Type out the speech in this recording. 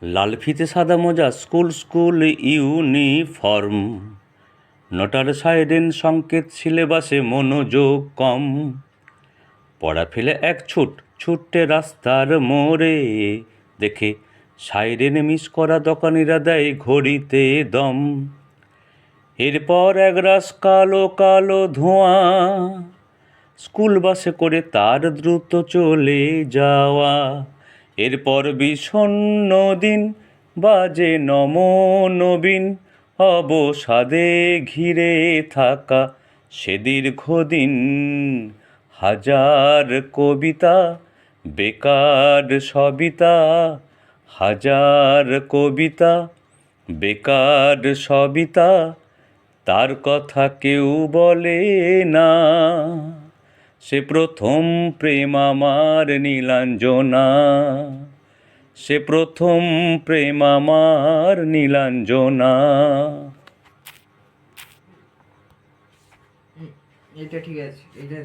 লাল ফিতে সাদা মোজা, স্কুল স্কুল ইউনিফর্ম, নটার সাইরেন সংকেত, সিলেবাসে মনোযোগ কম। পড়া ফেলে এক ছুটে রাস্তার মোড়ে, দেখে সাইরেন মিস করা দোকানিরা দেয় ঘড়িতে দম। এরপর একরাশ কালো কালো ধোঁয়া, স্কুল বাসে করে তার দ্রুত চলে যাওয়া। এরপর বিষণ্ণ দিন, বাজে নবীন, অবসাদে ঘিরে থাকা সে দীর্ঘদিন। হাজার কবিতা, বেকার সবিতা, হাজার কবিতা, বেকার সবিতা, তার কথা কেউ বলে না। সে প্রথম প্রেম আমার নীলাঞ্জনা, সে প্রথম প্রেম আমার নীলাঞ্জনা। এটা ঠিক আছে, এটা